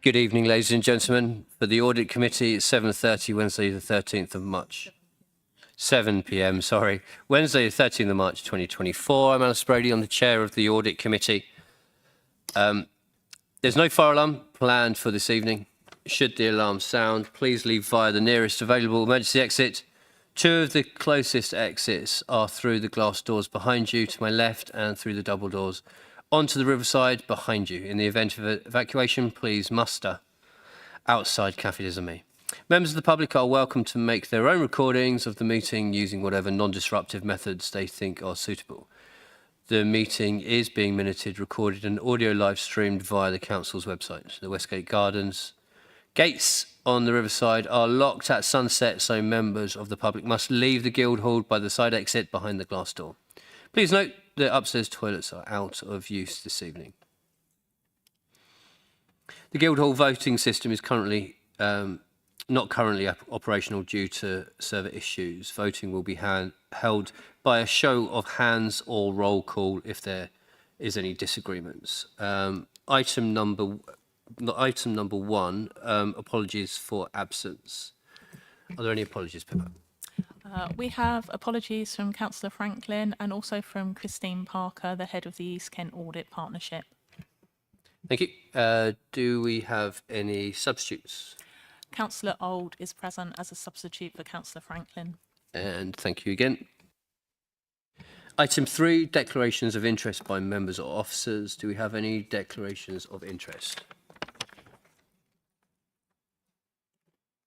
Good evening, ladies and gentlemen. For the Audit Committee, it's 7:30, Wednesday the 13th of March. 7 p.m, sorry. Wednesday the 13th of March 2024. I'm Alice Brody, I'm the Chair of the Audit Committee. There's no fire alarm planned for this evening. Should the alarm sound, please leave via the nearest available emergency exit. Two of the closest exits are through the glass doors behind you to my left and through the double doors onto the riverside behind you. In the event of evacuation, please muster outside Café des Amis. Members of the public are welcome to make their own recordings of the meeting using whatever non-disruptive methods they think are suitable. The meeting is being minuted, recorded and audio live streamed via the Council's website. The Westgate Gardens gates on the riverside are locked at sunset, so members of the public must leave the Guildhall by the side exit behind the glass door. Please note that upstairs toilets are out of use this evening. The Guildhall voting system is not currently operational due to server issues. Voting will be held by a show of hands or roll call if there is any disagreements. Item number one, apologies for absence. Are there any apologies, Pippa? We have apologies from Councillor Franklin and also from Christine Parker, the head of the East Kent Audit Partnership. Thank you. Do we have any substitutes? Councillor Old is present as a substitute for Councillor Franklin. And thank you again. Item 3, declarations of interest by members or officers. Do we have any declarations of interest?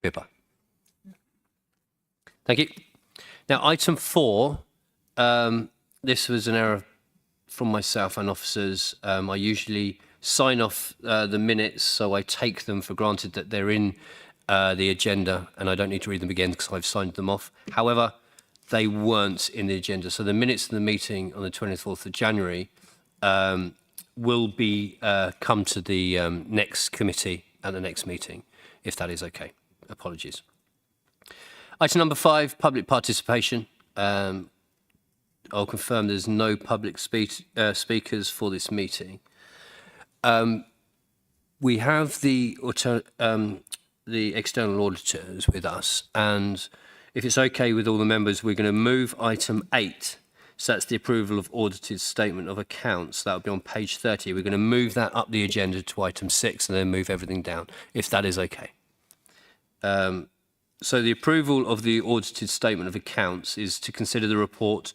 Pippa. Thank you. Now, item 4, this was an error from myself and officers. I usually sign off the minutes, so I take them for granted that they're in the agenda, and I don't need to read them again because I've signed them off. However, they weren't in the agenda. So the minutes of the meeting on the 24th of January will be come to the next committee at the next meeting, if that is okay. Apologies. Item number 5, public participation. I'll confirm there's no public speakers for this meeting. We have the external auditors with us, and if it's okay with all the members, we're going to move item 8. So that's the approval of audited statement of accounts. That will be on page 30. We're going to move that up the agenda to item 6 and then move everything down, if that is okay. So the approval of the audited statement of accounts is to consider the report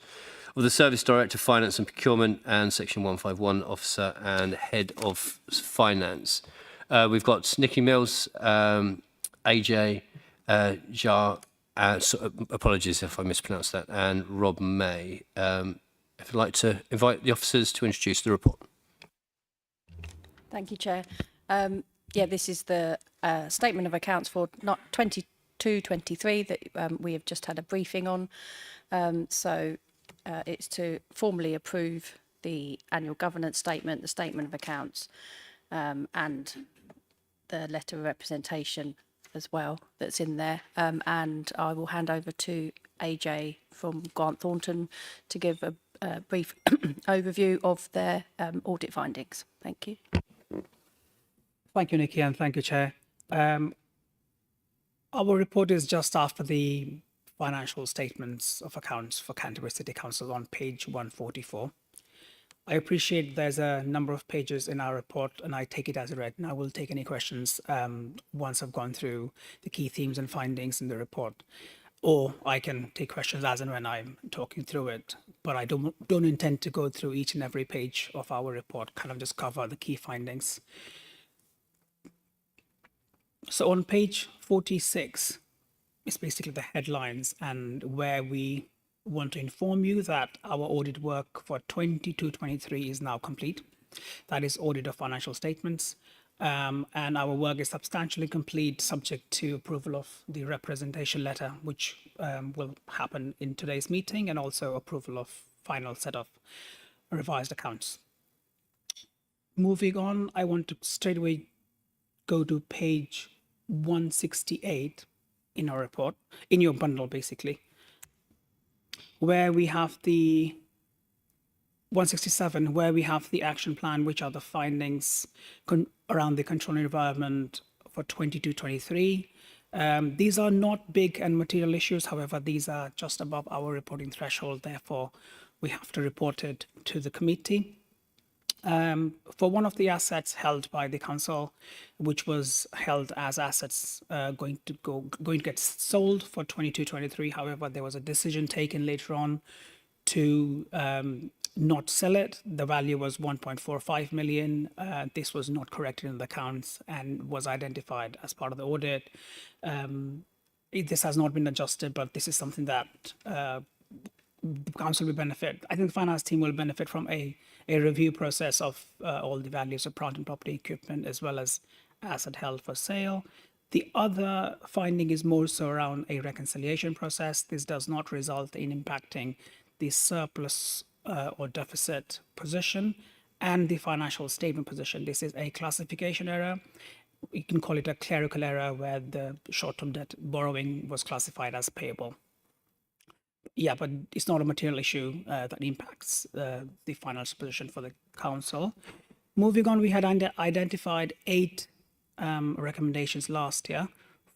of the Service Director, Finance and Procurement, and Section 151 Officer and Head of Finance. We've got Nikki Mills, AJ, Jar, apologies if I mispronounced that, and Rob May. If I'd like to invite the officers to introduce the report. Thank you, Chair. This is the statement of accounts for 22-23 that we have just had a briefing on. It's to formally approve the annual governance statement, the statement of accounts, and the letter of representation as well that's in there. And I will hand over to AJ from Grant Thornton to give a brief overview of their audit findings. Thank you. Thank you, Nikki, and thank you, Chair. Our report is just after the financial statements of accounts for Canterbury City Council on page 144. I appreciate there's a number of pages in our report, and I take it as read, and I will take any questions once I've gone through the key themes and findings in the report. Or I can take questions as and when I'm talking through it, but I don't intend to go through each and every page of our report, kind of just cover the key findings. So on page 46, it's basically the headlines and where we want to inform you that our audit work for 22-23 is now complete. That is audit of financial statements. And our work is substantially complete, subject to approval of the representation letter, which will happen in today's meeting, and also approval of final set of revised accounts. Moving on, I want to straight away go to page 168 in our report, in your bundle basically, where we have the 167, where we have the action plan, which are the findings around the control environment for 22-23. These are not big and material issues. However, these are just above our reporting threshold. Therefore, we have to report it to the committee. For one of the assets held by the council, which was held as assets going to get sold for 22-23. However, there was a decision taken later on to not sell it. The value was 1.45 million. This was not corrected in the accounts and was identified as part of the audit. This has not been adjusted, but this is something that the council will benefit. I think the finance team will benefit from a review process of all the values of plant and property equipment as well as asset held for sale. The other finding is more so around a reconciliation process. This does not result in impacting the surplus or deficit position and the financial statement position. This is a classification error. You can call it a clerical error where the short-term debt borrowing was classified as payable. Yeah, but it's not a material issue that impacts the financial position for the council. Moving on, we had identified 8 recommendations last year.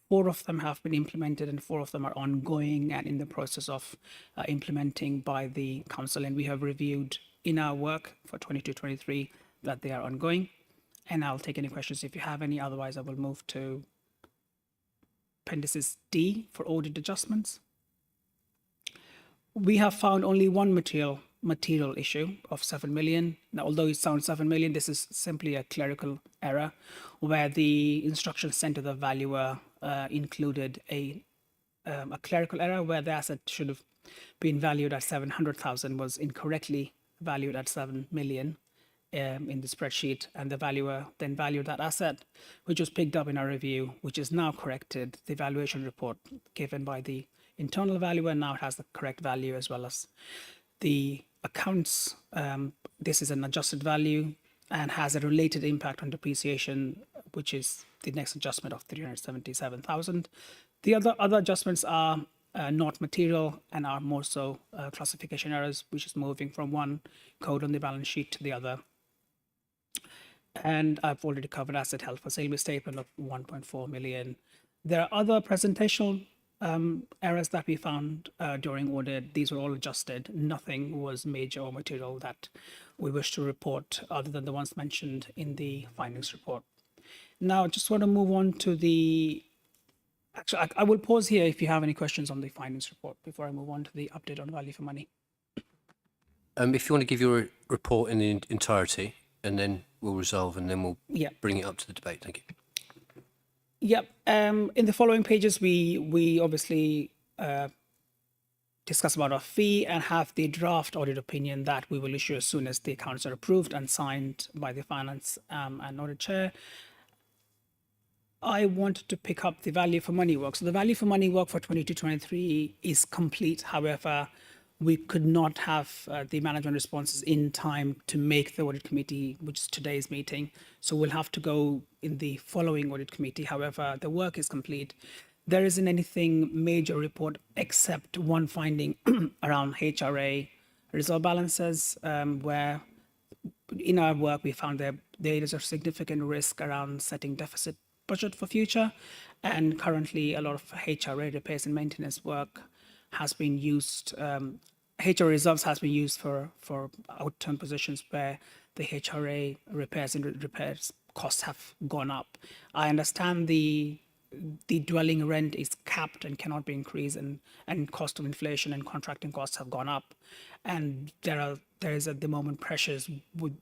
4 of them have been implemented and 4 of them are ongoing and in the process of implementing by the council. And we have reviewed in our work for 22-23 that they are ongoing. And I'll take any questions if you have any. Otherwise, I will move to appendices D for audit adjustments. We have found only one material issue of 7 million. Now, although it sounds 7 million, this is simply a clerical error where the instructions sent to the valuer included a clerical error where the asset should have been valued at 700,000 was incorrectly valued at 7 million in the spreadsheet, and the valuer then valued that asset, which was picked up in our review, which is now corrected. The valuation report given by the internal valuer now has the correct value as well as the accounts. This is an adjusted value and has a related impact on depreciation, which is the next adjustment of 377,000. The other adjustments are not material and are more so classification errors, which is moving from one code on the balance sheet to the other. And I've already covered asset held for sale statement of 1.4 million. There are other presentational errors that we found during audit. These were all adjusted. Nothing was major or material that we wish to report other than the ones mentioned in the findings report. Now, I just want to move on to the... Actually, I will pause here if you have any questions on the findings report before I move on to the update on value for money. If you want to give your report in the entirety, and then we'll resolve, and then we'll bring it up to the debate. Thank you. Yep. In the following pages, we obviously discuss about our fee and have the draft audit opinion that we will issue as soon as the accounts are approved and signed by the finance and audit chair. I wanted to pick up the value for money work. So the value for money work for 22-23 is complete. However, we could not have the management responses in time to make the audit committee, which is today's meeting. So we'll have to go in the following audit committee. However, the work is complete. There isn't anything major report except one finding around HRA reserve balances, where in our work we found that there is a significant risk around setting deficit budget for future. And currently a lot of HRA repairs and maintenance work has been used, HRA reserves has been used for out-term positions where the HRA repairs costs have gone up. I understand the dwelling rent is capped and cannot be increased, and cost of inflation and contracting costs have gone up, and there is at the moment pressures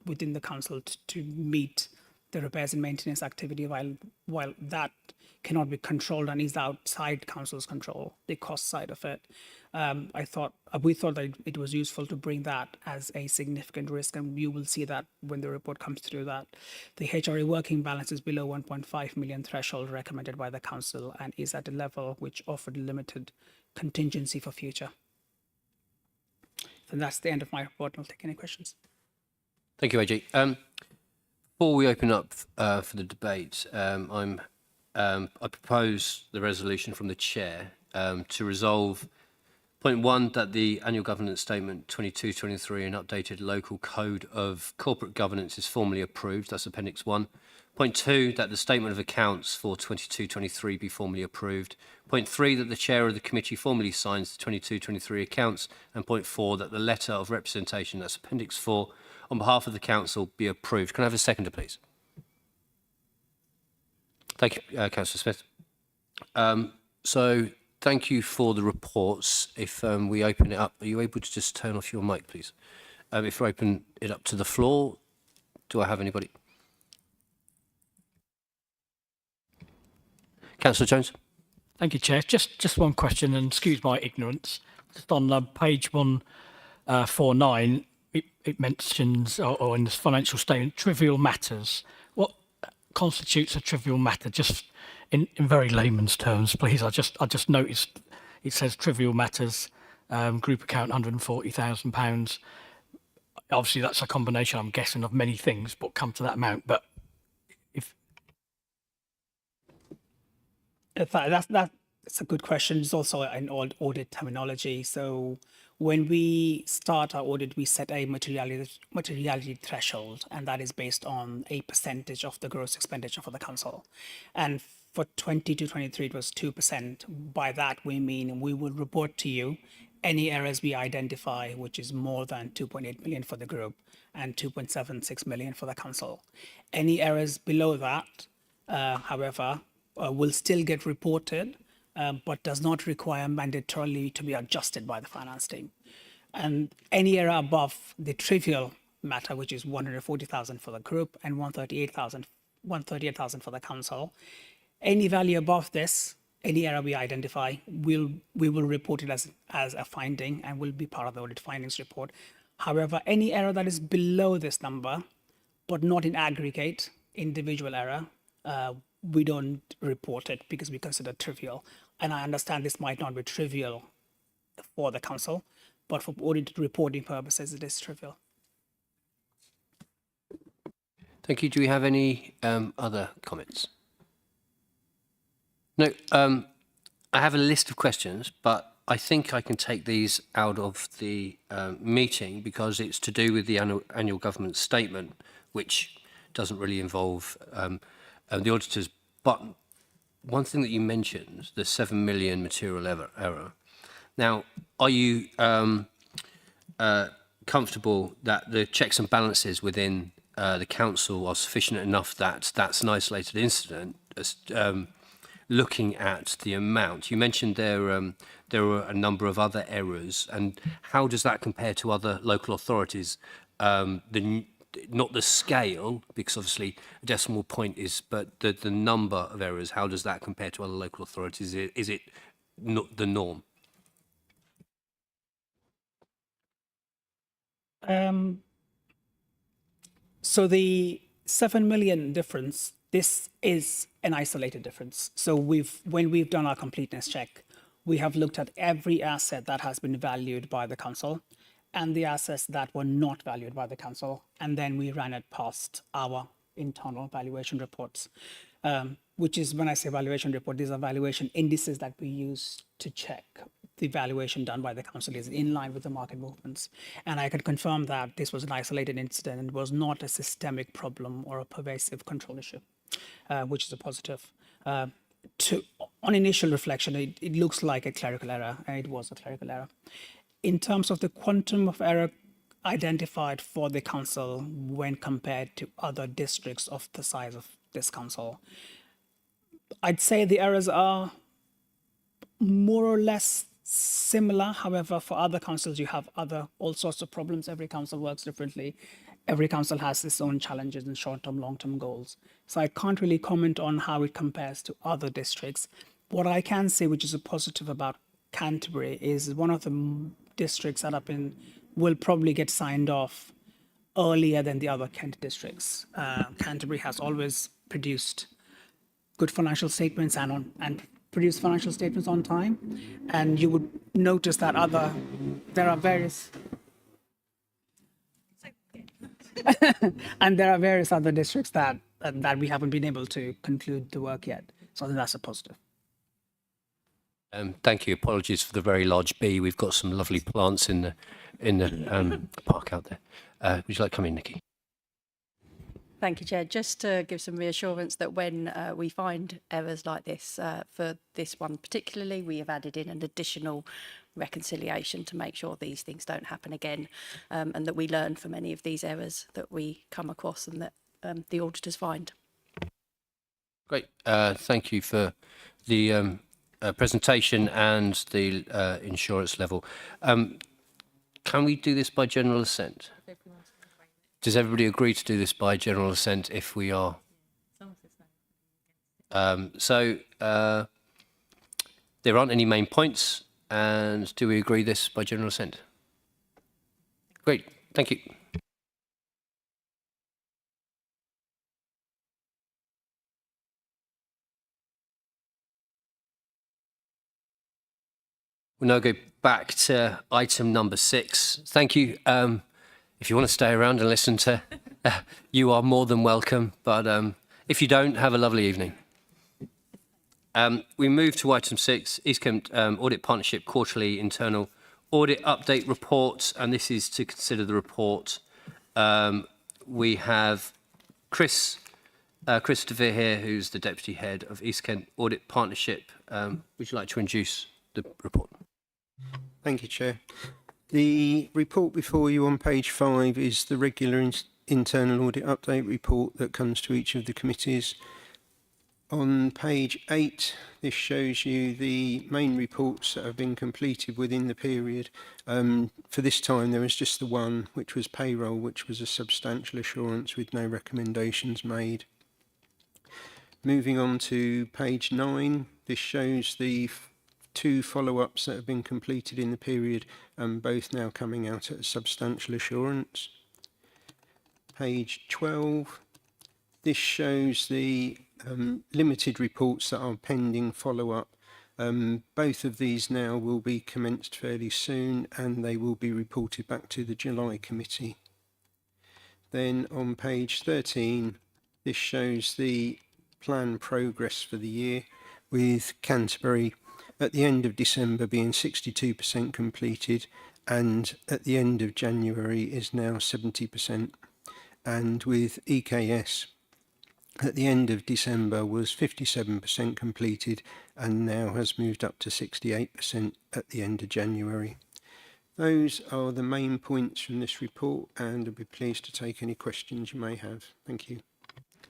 within the council to meet the repairs and maintenance activity, while that cannot be controlled and is outside council's control, the cost side of it. We thought that it was useful to bring that as a significant risk, and you will see that when the report comes through, that the HRA working balance is below 1.5 million threshold recommended by the council and is at a level which offered limited contingency for future. So that's the end of my report. I'll take any questions. Thank you, AG. Before we open up for the debate, I propose the resolution from the chair to resolve Point 1, that the annual governance statement 22-23 and updated local code of corporate governance is formally approved. That's Appendix 1. Point 2, that the statement of accounts for 22-23 be formally approved. Point 3, that the chair of the committee formally signs the 22-23 accounts. And point 4, that the letter of representation, that's Appendix 4, on behalf of the council be approved. Can I have a seconder, please? Thank you, Councillor Smith. So thank you for the reports. If we open it up, are you able to just turn off your mic, please? If we open it up to the floor, do I have anybody? Councillor Jones. Thank you, Chair. Just one question, and excuse my ignorance. Just on page 149, it mentions, or in this financial statement, trivial matters. What constitutes a trivial matter? Just in very layman's terms, please. I just noticed it says trivial matters, group account £140,000. Obviously, that's a combination, I'm guessing, of many things, but come to that amount. But if That's a good question. It's also an old audit terminology. So when we start our audit, we set a materiality threshold, and that is based on a percentage of the gross expenditure for the council. And for 22-23, it was 2%. By that, we mean we will report to you any errors we identify, which is more than 2.8 million for the group and 2.76 million for the council. Any errors below that, however, will still get reported, but does not require mandatorily to be adjusted by the finance team. And any error above the trivial matter, which is 140,000 for the group and 138,000 for the council, any value above this, any error we identify, we will report it as a finding and will be part of the audit findings report. However, any error that is below this number, but not in aggregate, individual error, we don't report it because we consider trivial. And I understand this might not be trivial for the council, but for audit reporting purposes, it is trivial. Thank you. Do we have any other comments? No. I have a list of questions, but I think I can take these out of the meeting because it's to do with the annual government statement, which doesn't really involve the auditors. But one thing that you mentioned, the 7 million material error. Now, are you comfortable that the checks and balances within the council are sufficient enough that that's an isolated incident? Looking at the amount, you mentioned there were a number of other errors, and how does that compare to other local authorities? Not the scale, because obviously a decimal point is, but the number of errors, how does that compare to other local authorities? Is it not the norm? So the 7 million difference, this is an isolated difference. So when we've done our completeness check, we have looked at every asset that has been valued by the council and the assets that were not valued by the council. And then we ran it past our internal valuation reports, which is, when I say valuation report, these are valuation indices that we use to check the valuation done by the council is in line with the market movements. And I can confirm that this was an isolated incident and was not a systemic problem or a pervasive control issue, which is a positive. On initial reflection, it looks like a clerical error, and it was a clerical error. In terms of the quantum of error identified for the council when compared to other districts of the size of this council, I'd say the errors are more or less similar. However, for other councils, you have all sorts of problems. Every council works differently. Every council has its own challenges and short-term, long-term goals. So I can't really comment on how it compares to other districts. What I can say, which is a positive about Canterbury, is one of the districts that will probably get signed off earlier than the other Kent districts. Canterbury has always produced good financial statements and produce financial statements on time. And you would notice that there are various and there are various other districts that we haven't been able to conclude the work yet. So I think that's a positive. Thank you. Apologies for the very large B. We've got some lovely plants in the park out there. Would you like to come in, Nikki? Thank you, Chair. Just to give some reassurance that when we find errors like this, for this one particularly, we have added in an additional reconciliation to make sure these things don't happen again, and that we learn from any of these errors that we come across and that the auditors find. Great. Thank you for the presentation and the insurance level. Can we do this by general assent? Does everybody agree to do this by general assent if we are? So there aren't any main points, and do we agree this by general assent? Great. Thank you. We'll now go back to item number 6. Thank you. If you want to stay around and listen to, you are more than welcome. But if you don't, have a lovely evening. We move to item 6, East Kent Audit Partnership Quarterly Internal Audit Update Report. And this is to consider the report. We have Christopher here, who's the Deputy Head of East Kent Audit Partnership. Would you like to introduce the report? Thank you, Chair. The report before you on page 5 is the regular internal audit update report that comes to each of the committees. On page 8, this shows you the main reports that have been completed within the period. For this time, there was just the one, which was payroll, which was a substantial assurance with no recommendations made. Moving on to page 9, this shows the 2 follow-ups that have been completed in the period, both now coming out at a substantial assurance. Page 12, this shows the limited reports that are pending follow-up. Both of these now will be commenced fairly soon, and they will be reported back to the July committee. Then on page 13, this shows the plan progress for the year, with Canterbury at the end of December being 62% completed, and at the end of January is now 70%. And with EKS at the end of December was 57% completed and now has moved up to 68% at the end of January. Those are the main points from this report, and I'll be pleased to take any questions you may have. Thank you.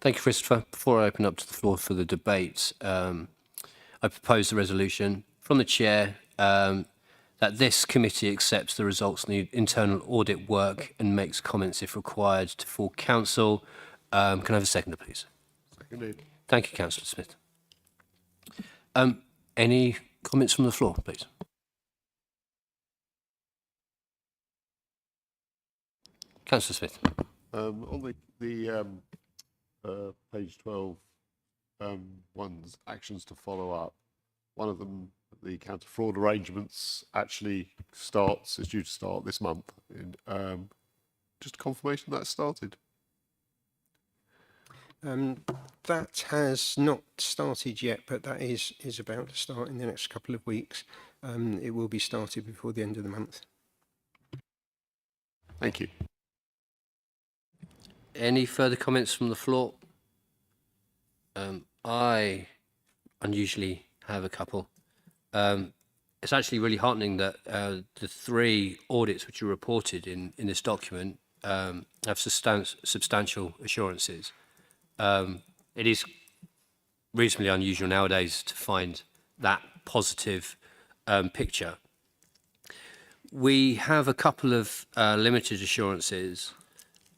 Thank you, Christopher. Before I open up to the floor for the debate, I propose the resolution from the Chair that this committee accepts the results of the internal audit work and makes comments if required to full council. Can I have a seconder, please? Seconded. Thank you, Councillor Smith. Any comments from the floor, please? Councillor Smith. On the page 12 one's actions to follow up, one of them, the counter fraud arrangements, actually is due to start this month. Just confirmation that started. That has not started yet, but that is about to start in the next couple of weeks. It will be started before the end of the month. Thank you. Any further comments from the floor? I unusually have a couple. It's actually really heartening that the 3 audits which are reported in this document have substantial assurances. It is reasonably unusual nowadays to find that positive picture. We have a couple of limited assurances,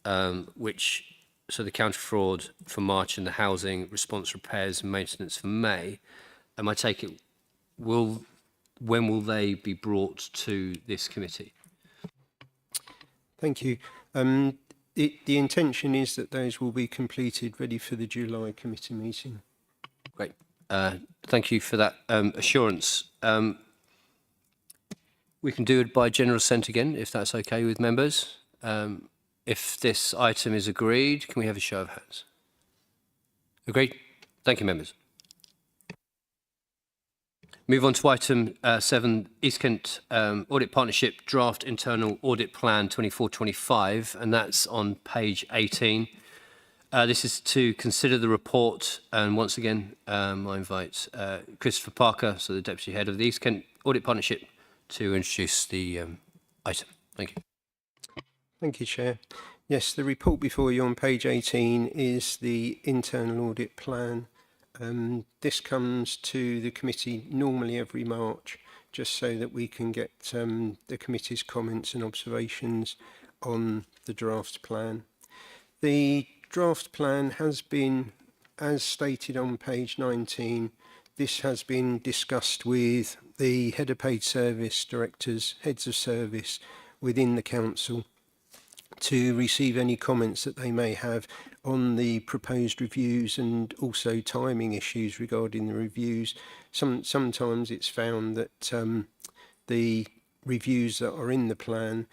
so the counter fraud for March and the housing response repairs and maintenance for May. I take it, when will they be brought to this committee? Thank you. The intention is that those will be completed, ready for the July committee meeting. Great. Thank you for that assurance. We can do it by general assent again, if that's okay with members. If this item is agreed, can we have a show of hands? Agreed? Thank you, members. Move on to item 7, East Kent Audit Partnership Draft Internal Audit Plan 24-25, and that's on page 18. This is to consider the report, and once again, I invite Christopher Parker, so the Deputy Head of the East Kent Audit Partnership, to introduce the item. Thank you. Thank you, Chair. Yes, the report before you on page 18 is the internal audit plan. This comes to the committee normally every March, just so that we can get the committee's comments and observations on the draft plan. The draft plan has been, as stated on page 19, this has been discussed with the head of paid service, directors, heads of service within the council to receive any comments that they may have on the proposed reviews and also timing issues regarding the reviews. Sometimes it's found that the reviews that are in the plan,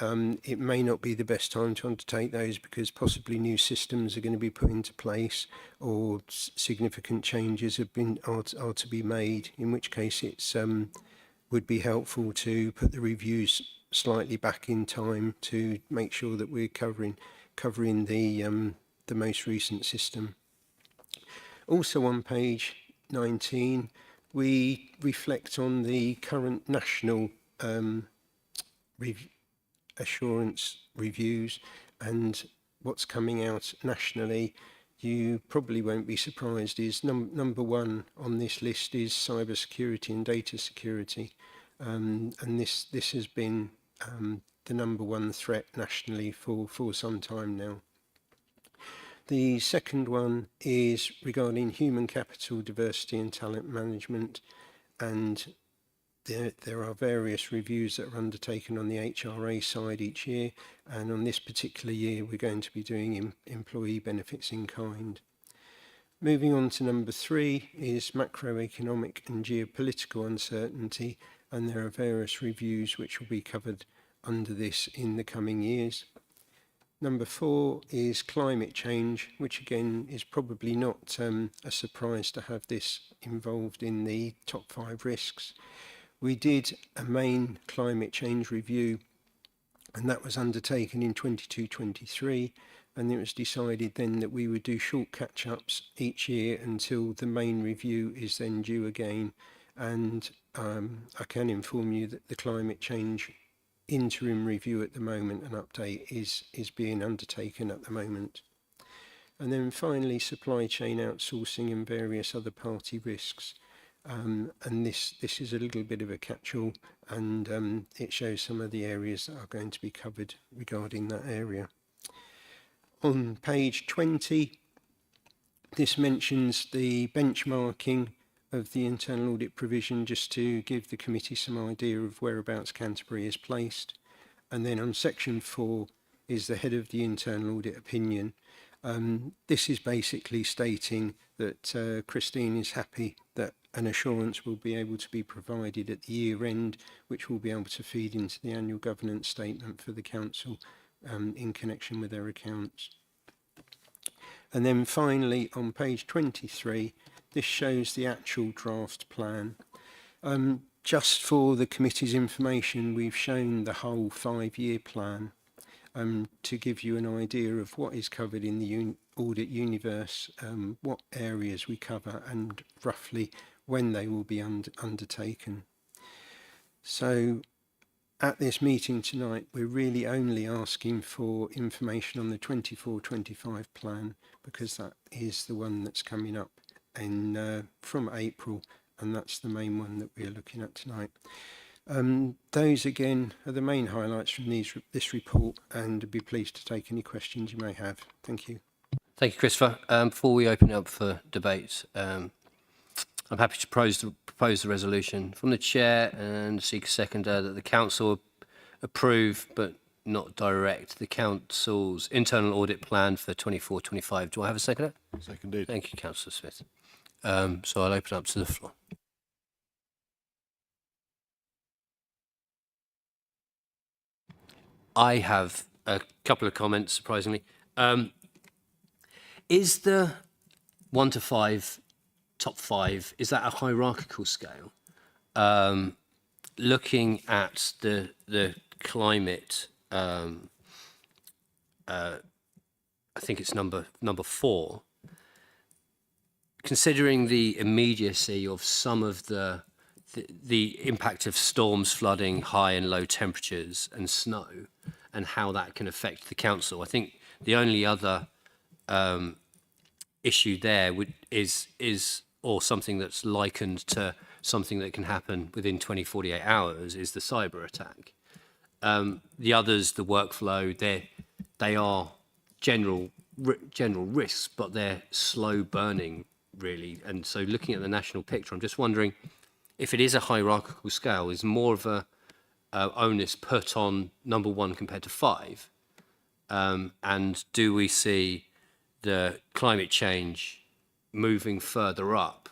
it may not be the best time to undertake those because possibly new systems are going to be put into place or significant changes are to be made, in which case it's would be helpful to put the reviews slightly back in time to make sure that we're covering the most recent system. Also on page 19, we reflect on the current national assurance reviews and what's coming out nationally. You probably won't be surprised is number one on this list is cybersecurity and data security, and this has been the number one threat nationally for some time now. The second one is regarding human capital, diversity and talent management, and there are various reviews that are undertaken on the HRA side each year, and on this particular year we're going to be doing employee benefits in kind. Moving on to number 3 is macroeconomic and geopolitical uncertainty, and there are various reviews which will be covered under this in the coming years. Number 4 is climate change, which again is probably not a surprise to have this involved in the top 5 risks. We did a main climate change review, and that was undertaken in 22-23, and it was decided then that we would do short catch-ups each year until the main review is then due again. And I can inform you that the climate change interim review at the moment, an update is being undertaken at the moment. And then finally, supply chain outsourcing and various other party risks. And this is a little bit of a catch-all, and it shows some of the areas that are going to be covered regarding that area. On page 20, this mentions the benchmarking of the internal audit provision, just to give the committee some idea of whereabouts Canterbury is placed. And then on section 4 is the head of the internal audit opinion. This is basically stating that Christine is happy that an assurance will be able to be provided at the year end, which will be able to feed into the annual governance statement for the council in connection with their accounts. And then finally on page 23, this shows the actual draft plan. Just for the committee's information, we've shown the whole 5-year plan to give you an idea of what is covered in the audit universe, what areas we cover, and roughly when they will be undertaken. So at this meeting tonight, we're really only asking for information on the 24-25 plan, because that is the one that's coming up in from April, and that's the main one that we're looking at tonight. Those again are the main highlights from this report, and I'd be pleased to take any questions you may have. Thank you. Thank you, Christopher. Before we open up for debate, I'm happy to propose the resolution from the chair and seek a seconder that the council approve but not direct the council's internal audit plan for 24-25. Do I have a seconder? Seconded. Thank you, Councillor Smith. So I'll open up to the floor. I have a couple of comments, surprisingly. Is the 1 to 5, top 5, is that a hierarchical scale? looking at the climate, I think it's number 4. Considering the immediacy of some of the impact of storms, flooding, high and low temperatures, and snow, and how that can affect the council, I think the only other issue there is or something that's likened to something that can happen within 48 hours is the cyber attack. The others, the workflow, they are general risks, but they're slow burning, really. And so looking at the national picture, I'm just wondering if it is a hierarchical scale, is more of a onus put on number 1 compared to 5? And do we see the climate change moving further up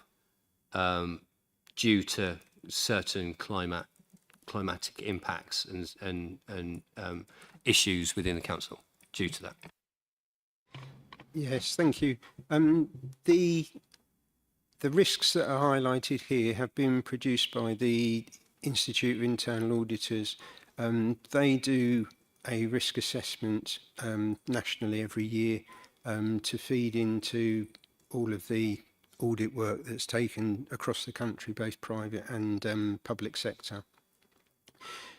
due to certain climatic impacts and issues within the council due to that? Yes, thank you. The risks that are highlighted here have been produced by the Institute of Internal Auditors. They do a risk assessment nationally every year to feed into all of the audit work that's taken across the country, both private and public sector.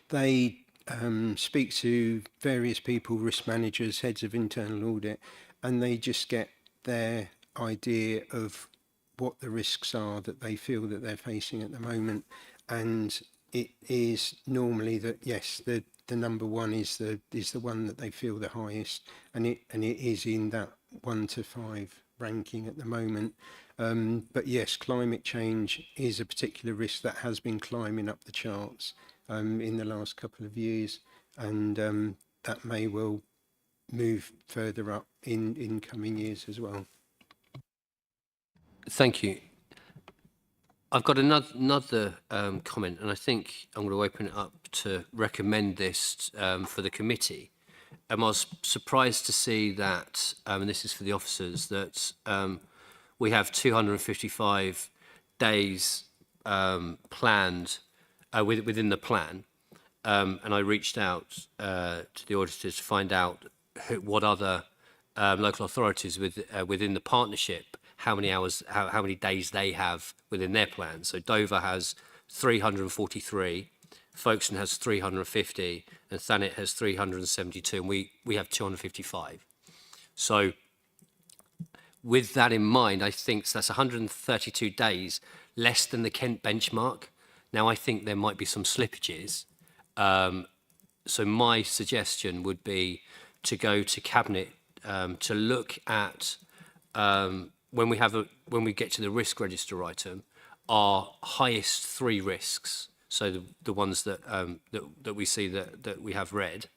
They speak to various people, risk managers, heads of internal audit, and they just get their idea of what the risks are that they feel that they're facing at the moment. And it is normally that, yes, the number 1 is the one that they feel the highest, and it is in that 1 to 5 ranking at the moment. But yes, climate change is a particular risk that has been climbing up the charts in the last couple of years, and that may well move further up in coming years as well. Thank you. I've got another comment, and I think I'm going to open it up to recommend this for the committee. I was surprised to see that, and this is for the officers, that we have 255 days planned within the plan, and I reached out to the auditors to find out what other local authorities within the partnership, how many hours, how many days they have within their plan. So Dover has 343, Folkestone has 350, and Thanet has 372, and we have 255. So with that in mind, I think that's 132 days, less than the Kent benchmark. Now, I think there might be some slippages. So my suggestion would be to go to Cabinet to look at, when we get to the risk register item, our highest 3 risks. So the ones that that we see that we have read,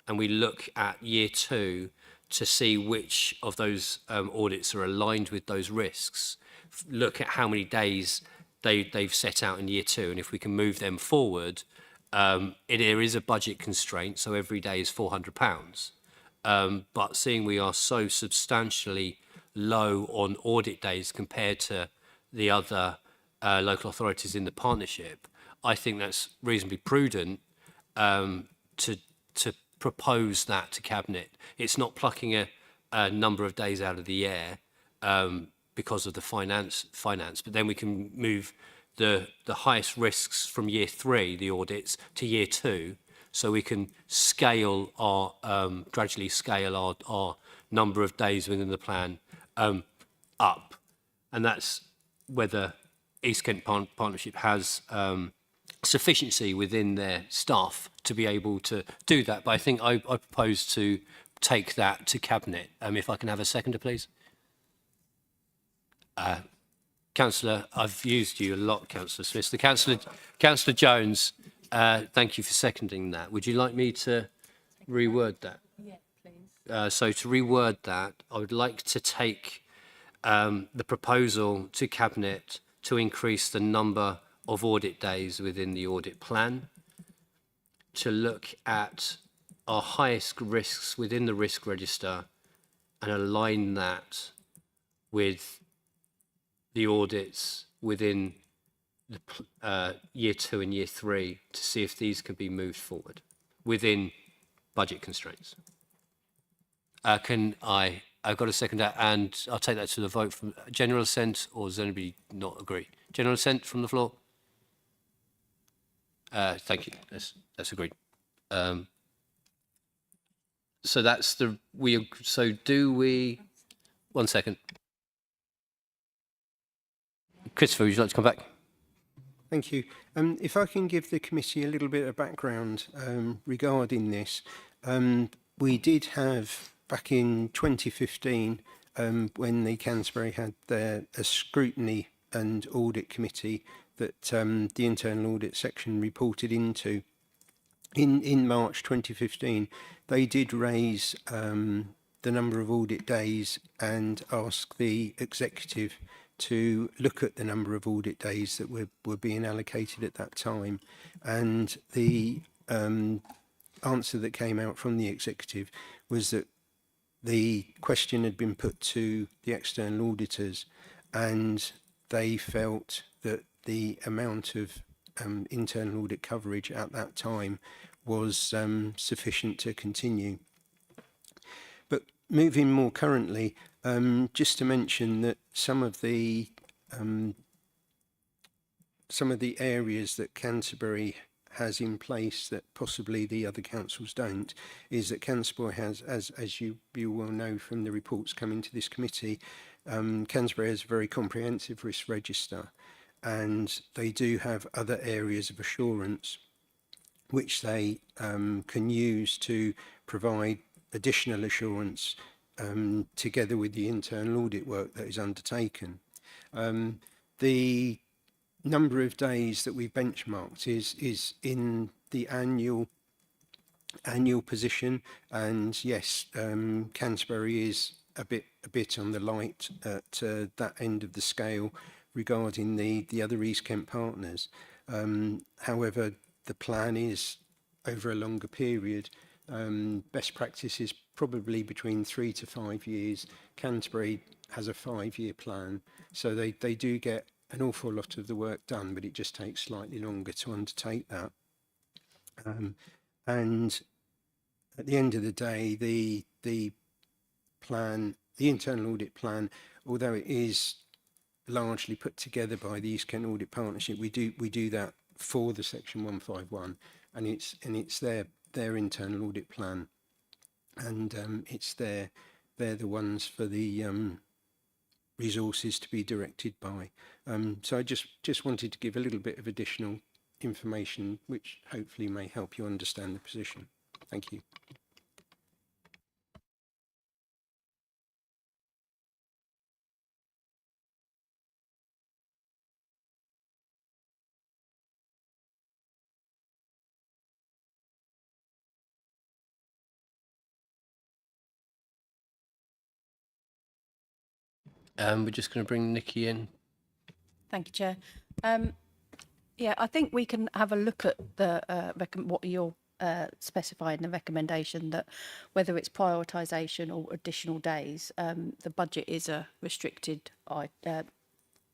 and we look at year 2 to see which of those audits are aligned with those risks. Look at how many days they've set out in year 2, and if we can move them forward. There is a budget constraint, so every day is £400. But seeing we are so substantially low on audit days compared to the other local authorities in the partnership, I think that's reasonably prudent to propose that to Cabinet. It's not plucking a number of days out of the air because of the finance, but then we can move the highest risks from year 3, the audits, to year 2, so we can scale our gradually scale our number of days within the plan up, and that's whether East Kent Partnership has sufficiency within their staff to be able to do that. But I think I propose to take that to Cabinet. If I can have a seconder, please. Councillor, I've used you a lot, Councillor Smith. Councillor Jones, thank you for seconding that. Would you like me to reword that? Yeah, please. So to reword that, I would like to take the proposal to Cabinet to increase the number of audit days within the audit plan, to look at our highest risks within the risk register and align that with the audits within year 2 and year 3 to see if these can be moved forward within budget constraints. I've got a second that, and I'll take that to the vote. From general assent, or does anybody not agree? General assent from the floor? Thank you, that's agreed. So that's the, so do we, 1 second. Christopher, would you like to come back? Thank you. If I can give the committee a little bit of background regarding this. We did have, back in 2015, when the Canterbury had a scrutiny and audit committee that the internal audit section reported into, in March 2015, they did raise the number of audit days and ask the executive to look at the number of audit days that were being allocated at that time. And the answer that came out from the executive was that the question had been put to the external auditors, and they felt that the amount of internal audit coverage at that time was sufficient to continue. But moving more currently, just to mention that some of the areas that Canterbury has in place that possibly the other councils don't, is that Canterbury has, as you will know from the reports coming to this committee, Canterbury has a very comprehensive risk register, and they do have other areas of assurance which they can use to provide additional assurance together with the internal audit work that is undertaken. The number of days that we benchmarked is in the annual position, and yes, Canterbury is a bit on the light at that end of the scale regarding the other East Kent partners. However, the plan is over a longer period. Best practice is probably between 3 to 5 years. Canterbury has a 5-year plan, so they do get an awful lot of the work done, but it just takes slightly longer to undertake that. And at the end of the day, the plan, the internal audit plan, although it is largely put together by the East Kent Audit Partnership, we do that for the Section 151, and it's their internal audit plan, and they're the ones for the resources to be directed by. So I just wanted to give a little bit of additional information which hopefully may help you understand the position. Thank you. We're just going to bring Nikki in. Thank you, Chair. Yeah, I think we can have a look at the what you're specifying in the recommendation, that whether it's prioritisation or additional days, the budget is a restricted.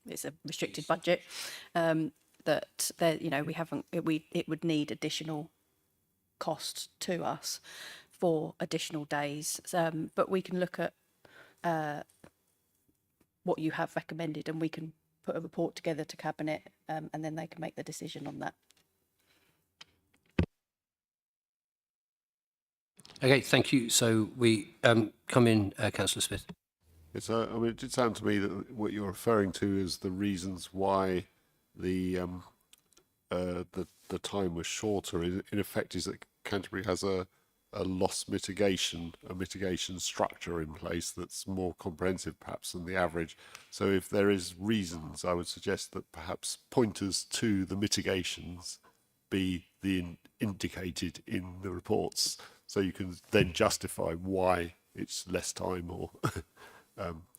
It's a restricted budget. That there, you know, it would need additional cost to us for additional days. But we can look at what you have recommended, and we can put a report together to Cabinet, and then they can make the decision on that. Okay, thank you. So we come in, Councillor Smith. It's I mean, it did sound to me that what you're referring to is the reasons why the time was shorter. In effect, is that Canterbury has a loss mitigation structure in place that's more comprehensive perhaps than the average. So if there is reasons, I would suggest that perhaps pointers to the mitigations be indicated in the reports, so you can then justify why it's less time, or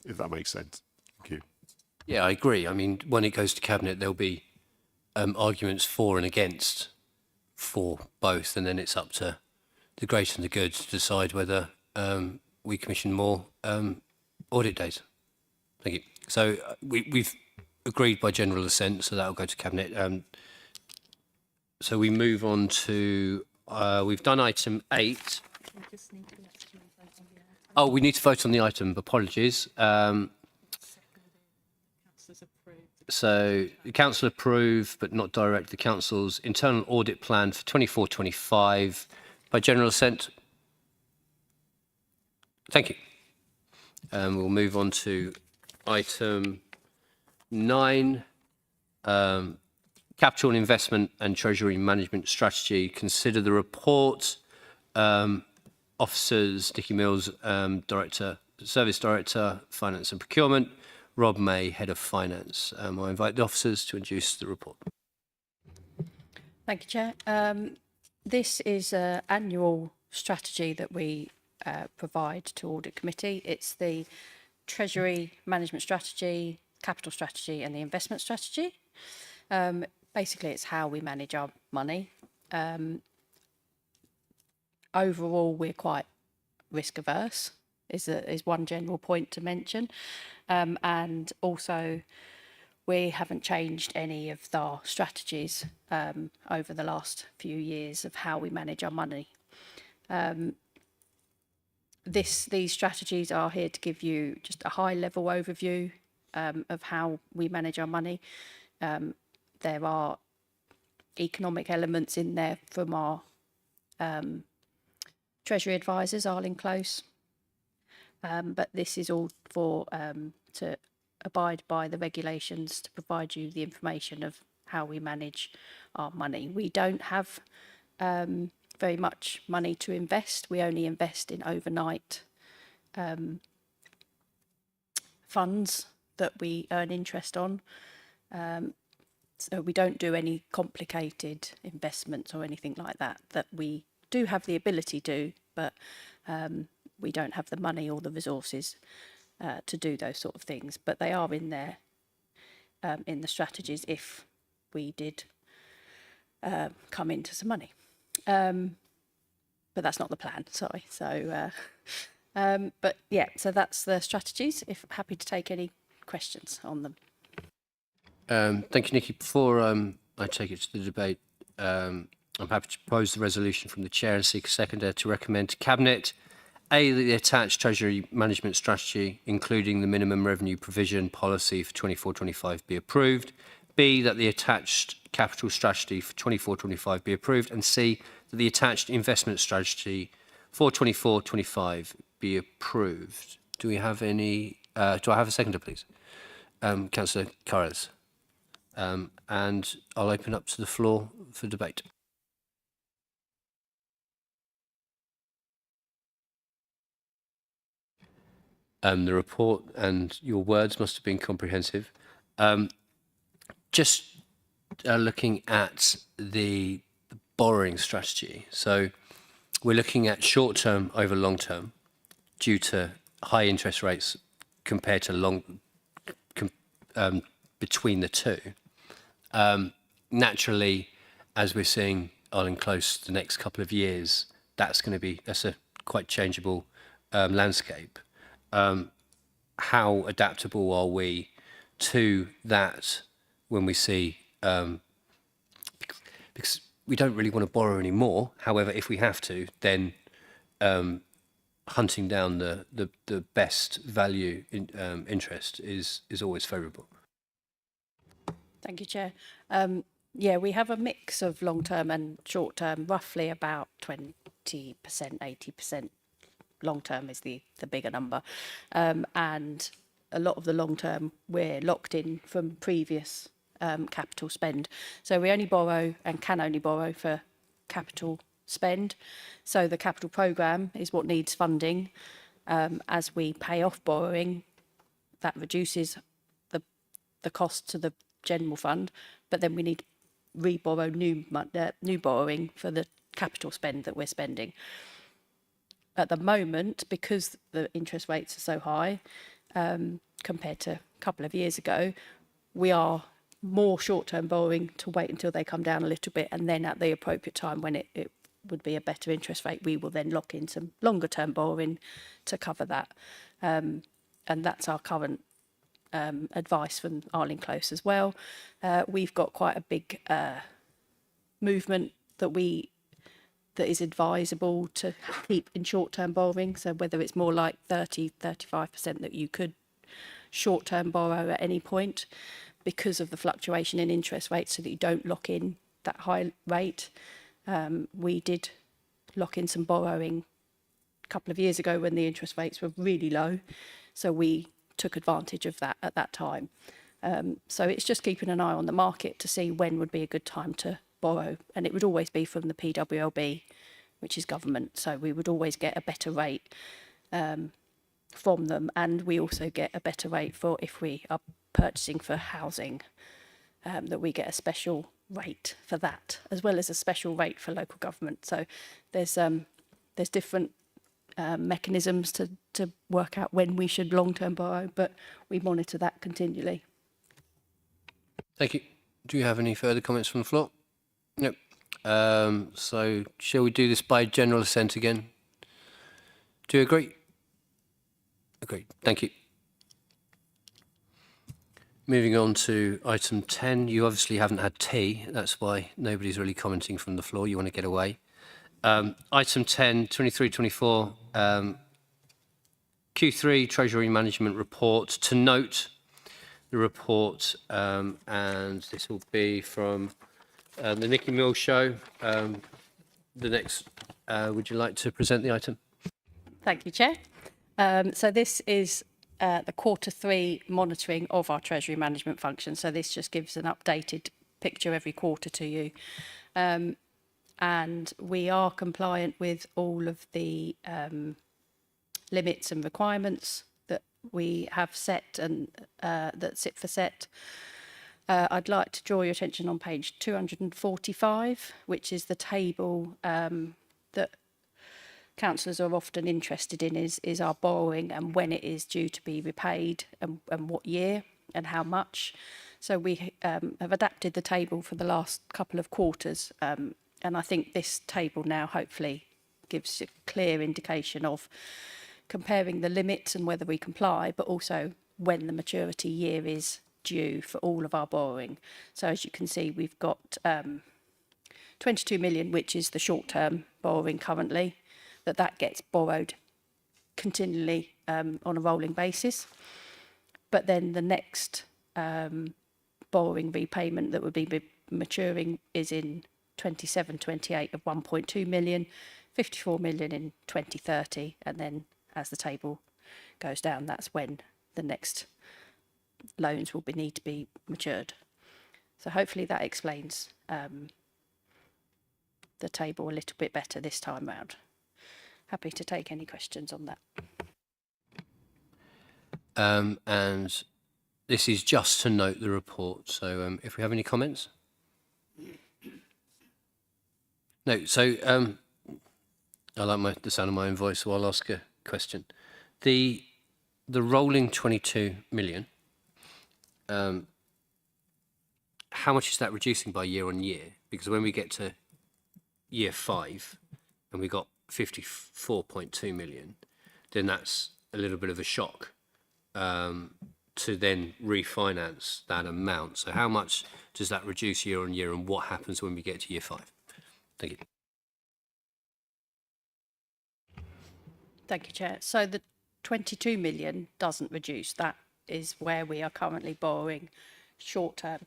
if that makes sense. Thank you. Yeah, I agree. I mean, when it goes to Cabinet, there'll be arguments for and against for both, and then it's up to the great and the good to decide whether we commission more audit days. Thank you. So we've agreed by general assent, so that will go to Cabinet. So we move on to, we've done item 8. Oh, we need to vote on the item, apologies. So the council approve, but not direct the council's internal audit plan for 24-25 by general assent. Thank you. We'll move on to item 9, capital and investment and treasury management strategy. Consider the report. Officers, Nicky Mills, Director, Service Director, Finance and Procurement, Rob May, Head of Finance. I invite the officers to introduce the report. Thank you, Chair. This is an annual strategy that we provide to Audit Committee. It's the Treasury Management Strategy, Capital Strategy and the Investment Strategy. Basically, it's how we manage our money. Overall, we're quite risk averse, is one general point to mention. And also, we haven't changed any of our strategies over the last few years of how we manage our money. These strategies are here to give you just a high-level overview of how we manage our money. There are economic elements in there from our Treasury advisors, Arlene Close, but this is all for to abide by the regulations to provide you the information of how we manage our money. We don't have very much money to invest. We only invest in overnight funds that we earn interest on. So we don't do any complicated investments or anything like that we do have the ability to, but we don't have the money or the resources to do those sort of things. But they are in there in the strategies if we did come into some money. But that's not the plan, sorry. So, but yeah, so that's the strategies. Happy to take any questions on them. Thank you, Nicky. Before I take it to the debate, I'm happy to propose the resolution from the Chair and seek a seconder to recommend to Cabinet A, that the attached Treasury Management Strategy, including the minimum revenue provision policy for 24-25, be approved. B, that the attached capital strategy for 24-25 be approved. And C, that the attached investment strategy for 24-25 be approved. Do we have any? Do I have a seconder, please? Councillor Carres. And I'll open up to the floor for debate. The report and your words must have been comprehensive. Just looking at the borrowing strategy. So we're looking at short term over long term due to high interest rates compared to between the two. Naturally, as we're seeing Arlene Close the next couple of years, that's a quite changeable landscape. How adaptable are we to that when we see, because we don't really want to borrow any more. However, if we have to, then hunting down the best value interest is always favourable. Thank you, Chair. Yeah, we have a mix of long-term and short-term, roughly about 20%, 80%. Long-term is the bigger number. And a lot of the long-term, we're locked in from previous capital spend. So we only borrow and can only borrow for capital spend. So the capital programme is what needs funding. As we pay off borrowing, that reduces the cost to the general fund, but then we need to re-borrow new borrowing for the capital spend that we're spending. At the moment, because the interest rates are so high compared to a couple of years ago, we are more short-term borrowing to wait until they come down a little bit, and then at the appropriate time when it would be a better interest rate, we will then lock in some longer-term borrowing to cover that. And that's our current advice from Arlene Close as well. We've got quite a big movement that is advisable to keep in short-term borrowing. So whether it's more like 35% that you could short-term borrow at any point because of the fluctuation in interest rates, so that you don't lock in that high rate. We did lock in some borrowing a couple of years ago when the interest rates were really low. So we took advantage of that at that time. So it's just keeping an eye on the market to see when would be a good time to borrow. And it would always be from the PWLB, which is government. So we would always get a better rate from them. And we also get a better rate for if we are purchasing for housing, that we get a special rate for that, as well as a special rate for local government. So there's different mechanisms to work out when we should long-term borrow, but we monitor that continually. Thank you. Do you have any further comments from the floor? No. So shall we do this by general assent again? Do you agree? Agreed. Thank you. Moving on to item 10. You obviously haven't had tea. That's why nobody's really commenting from the floor. You want to get away. Item 10, 23-24, Q3 Treasury Management Report. To note the report, and this will be from the Nicky Mill Show. The next, would you like to present the item? Thank you, Chair. So this is the Q3 monitoring of our Treasury management function. So this just gives an updated picture every quarter to you. And we are compliant with all of the limits and requirements that we have set and that sit for set. I'd like to draw your attention on page 245, which is the table that councillors are often interested in is our borrowing and when it is due to be repaid and what year and how much. So we have adapted the table for the last couple of quarters, and I think this table now hopefully gives a clear indication of comparing the limits and whether we comply, but also when the maturity year is due for all of our borrowing. So as you can see, we've got 22 million, which is the short-term borrowing currently, that gets borrowed continually on a rolling basis. But then the next borrowing repayment that would be maturing is in 27-28 of 1.2 million, 54 million in 2030, and then as the table goes down, that's when the next loans will need to be matured. So hopefully that explains the table a little bit better this time round. Happy to take any questions on that. And this is just to note the report. So if we have any comments? No. So I like the sound of my own voice, so I'll ask a question. The rolling 22 million, how much is that reducing by year on year? Because when we get to year 5 and we got 54.2 million, then that's a little bit of a shock to then refinance that amount. So how much does that reduce year on year, and what happens when we get to year 5? Thank you. Thank you, Chair. So the 22 million doesn't reduce. That is where we are currently borrowing short term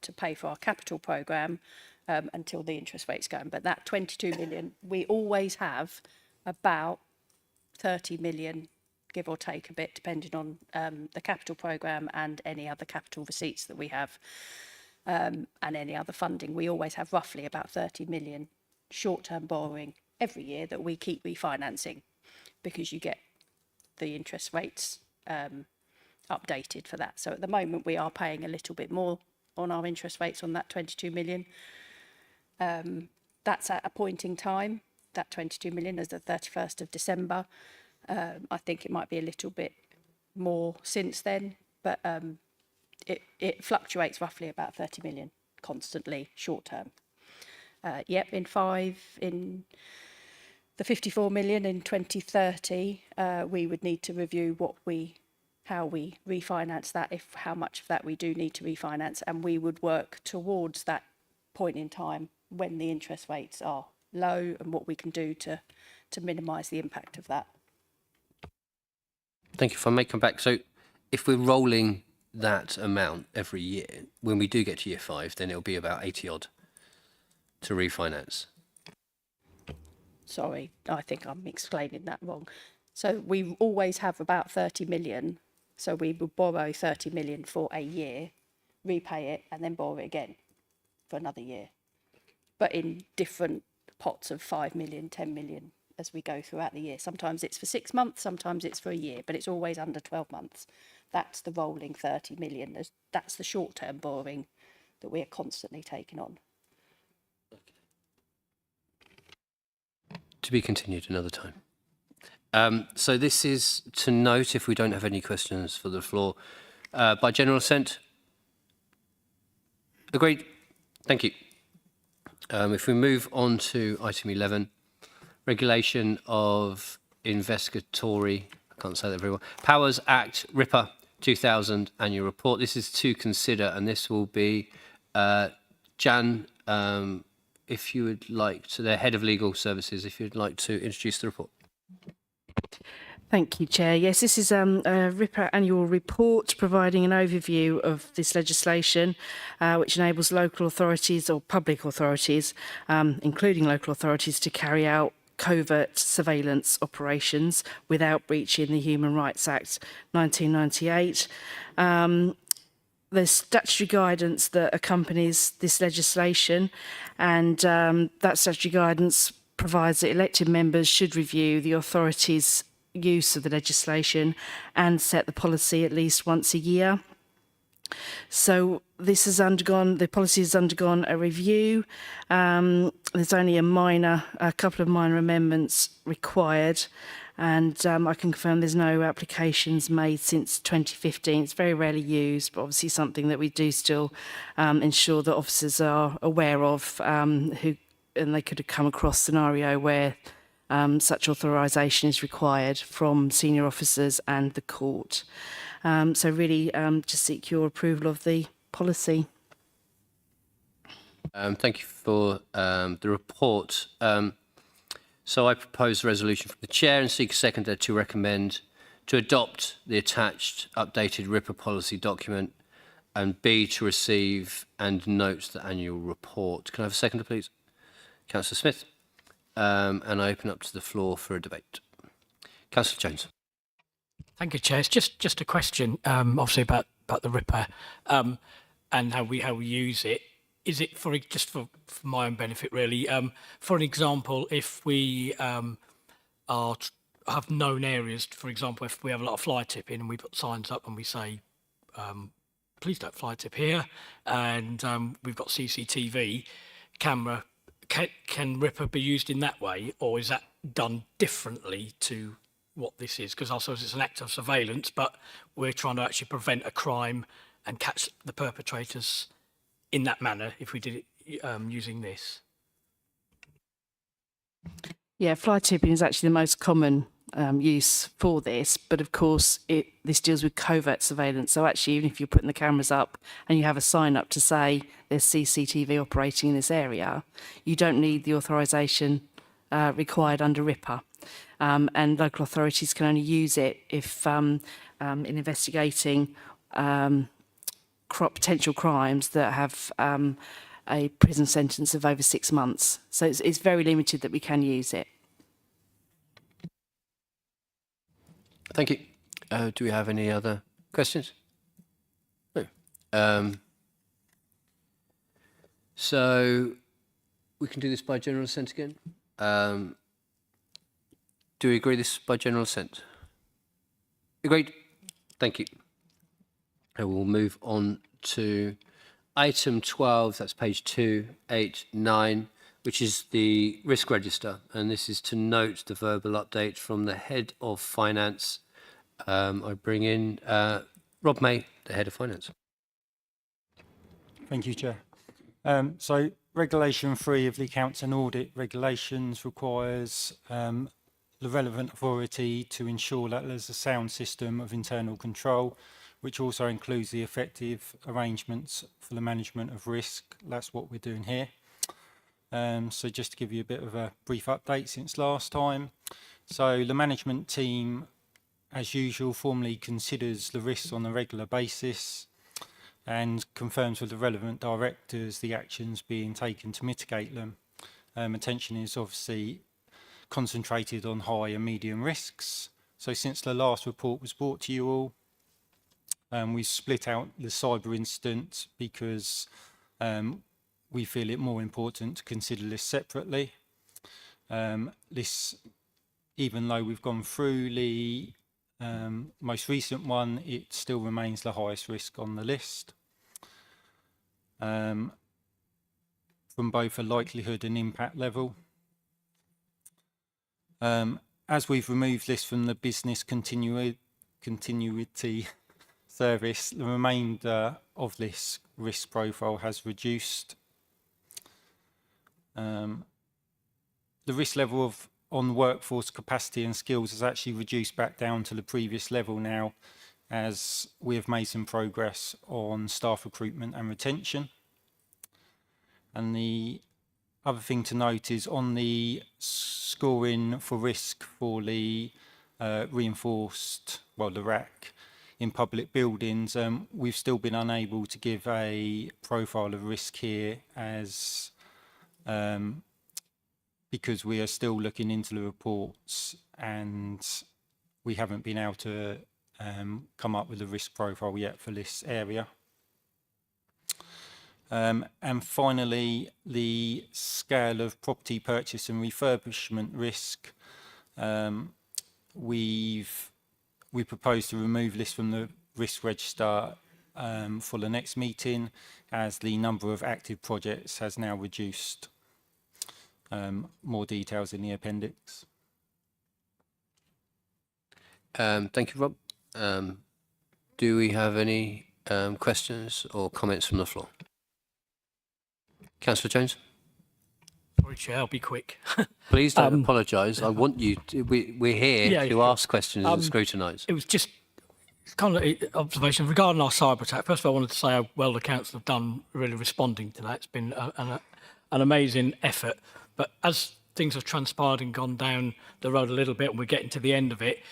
to pay for our capital programme until the interest rate's going. But that 22 million, we always have about 30 million, give or take a bit, depending on the capital programme and any other capital receipts that we have and any other funding. We always have roughly about 30 million short-term borrowing every year that we keep refinancing, because you get the interest rates updated for that. So at the moment we are paying a little bit more on our interest rates on that 22 million. That's at a point in time, that 22 million is the 31st of December. I think it might be a little bit more since then, but it fluctuates roughly about 30 million constantly short term. Yep, in the 54 million in 2030, we would need to review what we how we refinance that, if how much of that we do need to refinance, and we would work towards that point in time when the interest rates are low and what we can do to minimise the impact of that. Thank you. If I may come back. So if we're rolling that amount every year, when we do get to year 5, then it'll be about 80 odd to refinance. Sorry, I think I'm explaining that wrong. So we always have about 30 million. So we would borrow 30 million for a year, repay it, and then borrow it again for another year. But in different pots of 5 million, 10 million as we go throughout the year. Sometimes it's for 6 months, sometimes it's for a year, but it's always under 12 months. That's the rolling 30 million. That's the short-term borrowing that we are constantly taking on. To be continued another time. So this is to note, if we don't have any questions for the floor, by general assent. Agreed. Thank you. If we move on to item 11, regulation of investigatory, I can't say that very well, Powers Act, RIPA 2000 annual report. This is to consider, and this will be Jan, if you would like to, the Head of Legal Services, if you'd like to introduce the report. Thank you, Chair. Yes, this is a RIPA annual report providing an overview of this legislation, which enables local authorities or public authorities, including local authorities, to carry out covert surveillance operations without breaching the Human Rights Act 1998. There's statutory guidance that accompanies this legislation, and that statutory guidance provides that elected members should review the authorities' use of the legislation and set the policy at least once a year. So this has undergone, the policy has undergone a review. There's only a couple of minor amendments required, and I can confirm there's no applications made since 2015. It's very rarely used, but obviously something that we do still ensure that officers are aware of, and they could have come across a scenario where such authorisation is required from senior officers and the court. So really just seek your approval of the policy. Thank you for the report. So I propose a resolution from the Chair and seek a seconder to recommend to adopt the attached updated RIPA policy document, and B, to receive and note the annual report. Can I have a seconder, please? Councillor Smith. And I open up to the floor for a debate. Councillor Jones. Thank you, Chair. It's just a question, obviously about the RIPA and how we use it. Is it for my own benefit, really? For an example, if we have known areas, for example, if we have a lot of fly tipping and we put signs up and we say, please don't fly tip here, and we've got CCTV camera, can RIPA be used in that way, or is that done differently to what this is? Because I suppose it's an act of surveillance, but we're trying to actually prevent a crime and catch the perpetrators in that manner if we did it using this. Yeah, fly tipping is actually the most common use for this, but of course this deals with covert surveillance. So actually, even if you're putting the cameras up and you have a sign up to say there's CCTV operating in this area, you don't need the authorisation required under RIPA. And local authorities can only use it if in investigating potential crimes that have a prison sentence of over 6 months. So it's very limited that we can use it. Thank you. Do we have any other questions? No. So we can do this by general assent again. Do we agree this by general assent? Agreed. Thank you. I will move on to item 12, that's page 289, which is the risk register. And this is to note the verbal update from the Head of Finance. I bring in Rob May, the Head of Finance. Thank you, Chair. So Regulation 3 of the Accounts and Audit Regulations requires the relevant authority to ensure that there's a sound system of internal control, which also includes the effective arrangements for the management of risk. That's what we're doing here. So just to give you a bit of a brief update since last time. So the management team, as usual, formally considers the risks on a regular basis and confirms with the relevant directors the actions being taken to mitigate them. Attention is obviously concentrated on high and medium risks. So since the last report was brought to you all, we've split out the cyber incident because we feel it more important to consider this separately. Even though we've gone through the most recent one, it still remains the highest risk on the list. From both a likelihood and impact level. As we've removed this from the business continuity service, the remainder of this risk profile has reduced. The risk level on workforce capacity and skills has actually reduced back down to the previous level now, as we have made some progress on staff recruitment and retention. And the other thing to note is on the scoring for risk for the reinforced, well, the RAC in public buildings, we've still been unable to give a profile of risk here as because we are still looking into the reports and we haven't been able to come up with a risk profile yet for this area. And finally, the scale of property purchase and refurbishment risk. We propose to remove this from the risk register for the next meeting, as the number of active projects has now reduced. More details in the appendix. Thank you, Rob. Do we have any questions or comments from the floor? Councillor Jones? Sorry, Chair, I'll be quick. Please don't apologise. I want you to, we're here to ask questions and scrutinise. It was just kind of an observation regarding our cyber attack. First of all, I wanted to say how well the council have done really responding to that. It's been an amazing effort. But as things have transpired and gone down the road a little bit, and we're getting to the end of it,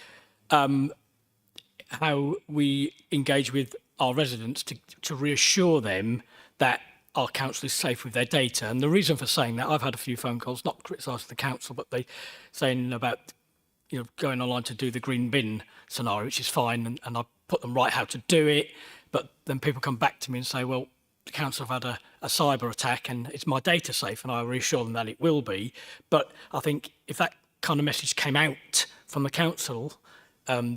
how we engage with our residents to reassure them that our council is safe with their data. And the reason for saying that, I've had a few phone calls, not criticising the council, but they saying about going online to do the green bin scenario, which is fine, and I put them right how to do it. But then people come back to me and say, well, the council have had a cyber attack and it's my data safe, and I reassure them that it will be. But I think if that kind of message came out from the council,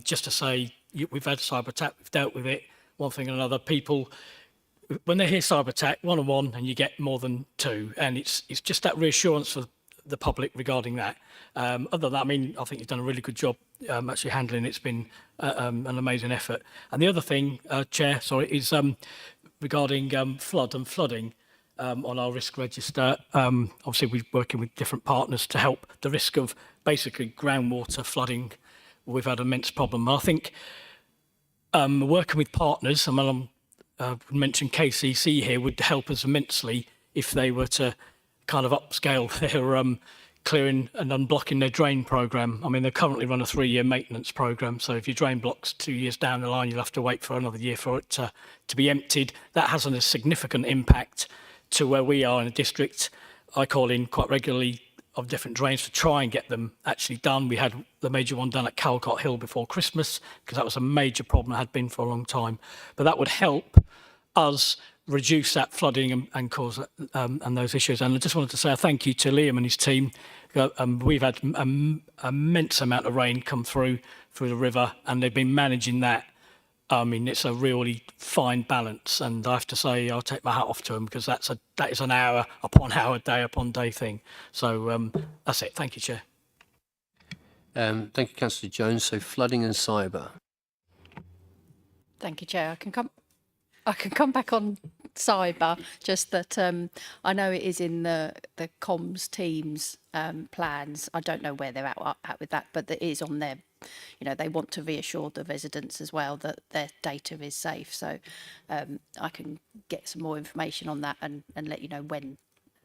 just to say, we've had a cyber attack, we've dealt with it, one thing and another, people, when they hear cyber attack, one-on-one, and you get more than two, and it's just that reassurance for the public regarding that. Other than that, I mean, I think you've done a really good job actually handling it. It's been an amazing effort. And the other thing, Chair, sorry, is regarding flood and flooding on our risk register. Obviously, we're working with different partners to help the risk of basically groundwater flooding. We've had an immense problem. I think working with partners, and mention KCC here, would help us immensely if they were to kind of upscale their clearing and unblocking their drain programme. I mean, they currently run a 3-year maintenance programme, so if your drain blocks 2 years down the line, you'll have to wait for another year for it to be emptied. That has a significant impact to where we are in the district. I call in quite regularly of different drains to try and get them actually done. We had the major one done at Calcott Hill before Christmas, because that was a major problem, it had been for a long time. But that would help us reduce that flooding and cause and those issues. And I just wanted to say a thank you to Liam and his team. We've had an immense amount of rain come through the river, and they've been managing that. I mean, it's a really fine balance, and I have to say I'll take my hat off to them, because that is an hour upon hour, day upon day thing. So that's it. Thank you, Chair. Thank you, Councillor Jones. So flooding and cyber. Thank you, Chair. I can come back on cyber, just that I know it is in the comms team's plans. I don't know where they're at with that, but it is on their, you know, they want to reassure the residents as well that their data is safe. So I can get some more information on that and let you know when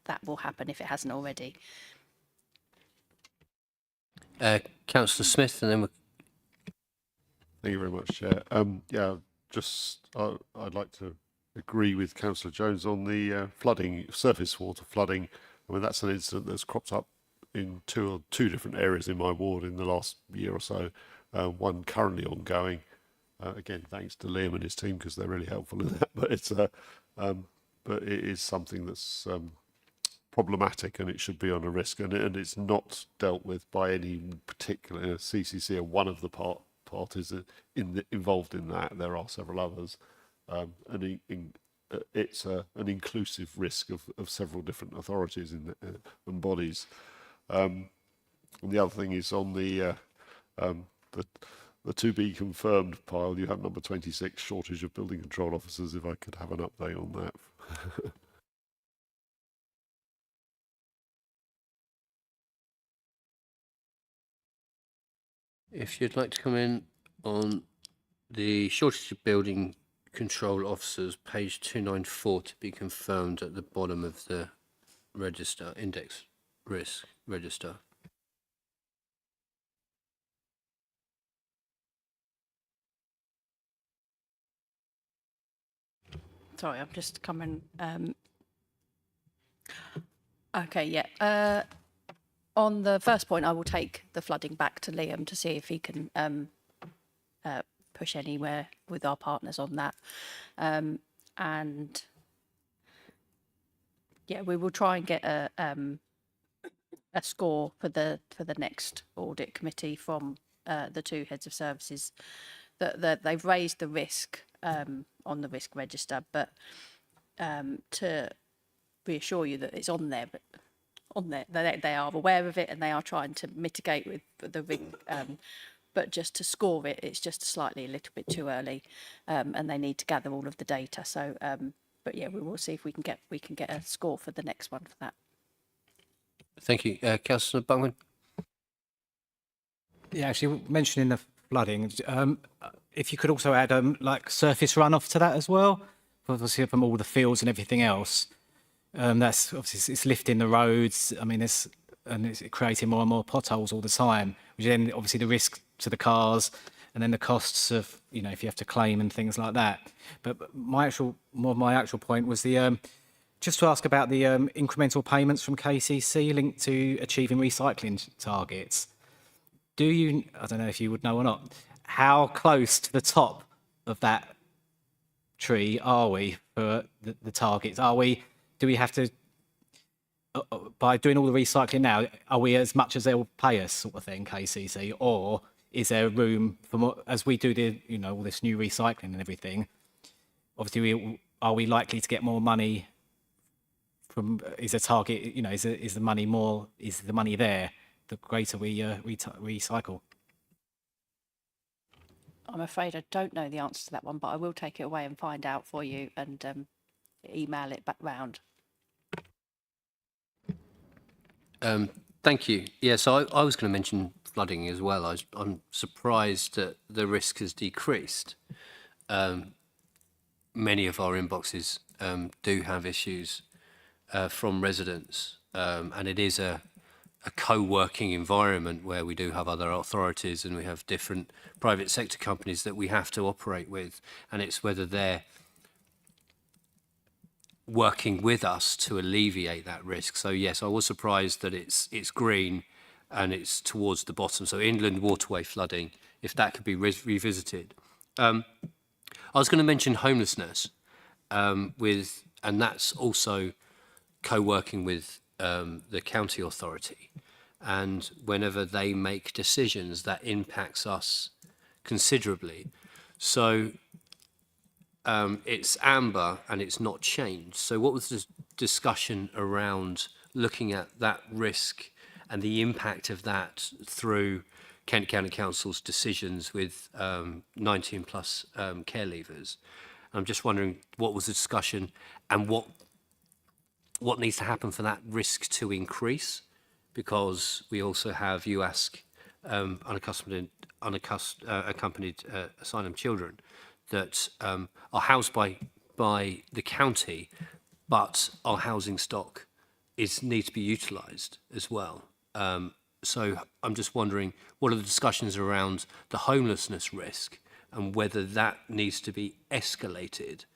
that will happen if it hasn't already. Councillor Smith, and then we'll Thank you very much, Chair. Yeah, I'd like to agree with Councillor Jones on the flooding, surface water flooding. I mean, that's an incident that's cropped up in two different areas in my ward in the last year or so. One currently ongoing. Again, thanks to Liam and his team because they're really helpful in that. But but it is something that's problematic and it should be on a risk, and it's not dealt with by any particular CCC or one of the parties involved in that. There are several others, and it's an inclusive risk of several different authorities and bodies. And the other thing is on the to be confirmed pile. You have number 26, shortage of building control officers. If I could have an update on that. if you'd like to come in on the shortage of building control officers, page 294, to be confirmed at the bottom of the register, index risk register. Sorry, I'm just coming. Okay, yeah. On the first point, I will take the flooding back to Liam to see if he can push anywhere with our partners on that. And yeah, we will try and get a score for the next audit committee from the two heads of services. That they've raised the risk on the risk register, but to reassure you that it's on there, but on there they are aware of it and they are trying to mitigate with the risk. But just to score it, it's just slightly a little bit too early, and they need to gather all of the data. So, but yeah, we will see if we can get a score for the next one for that. Thank you, Councillor Bungman. Yeah, actually, mentioning the flooding, if you could also add like surface runoff to that as well, obviously from all the fields and everything else. That's obviously it's lifting the roads. I mean, it's creating more and more potholes all the time, which then obviously the risk to the cars, and then the costs of, you know, if you have to claim and things like that. But my actual point was the just to ask about the incremental payments from KCC linked to achieving recycling targets. Do you, I don't know if you would know or not, how close to the top of that tree are we for the targets? Do we have to, by doing all the recycling now, are we as much as they'll pay us sort of thing, KCC, or is there room for more, as we do the, you know, all this new recycling and everything, obviously are we likely to get more money from, is a target, you know, is the money there, the greater we recycle? I'm afraid I don't know the answer to that one, but I will take it away and find out for you and email it back round. Thank you. Yeah, so I was going to mention flooding as well. I'm surprised that the risk has decreased. Many of our inboxes do have issues from residents, and it is a co-working environment where we do have other authorities and we have different private sector companies that we have to operate with, and it's whether they're working with us to alleviate that risk. So yes, I was surprised that it's green and it's towards the bottom. So inland waterway flooding, if that could be revisited. I was going to mention homelessness and that's also co-working with the county authority. And whenever they make decisions, that impacts us considerably. So it's amber and it's not changed. So what was the discussion around looking at that risk and the impact of that through Kent County Council's decisions with 19 plus care leavers? I'm just wondering what was the discussion and what needs to happen for that risk to increase, because we also have, you ask, unaccompanied asylum children that are housed by the county, but our housing stock needs to be utilised as well. So I'm just wondering, what are the discussions around the homelessness risk and whether that needs to be escalated?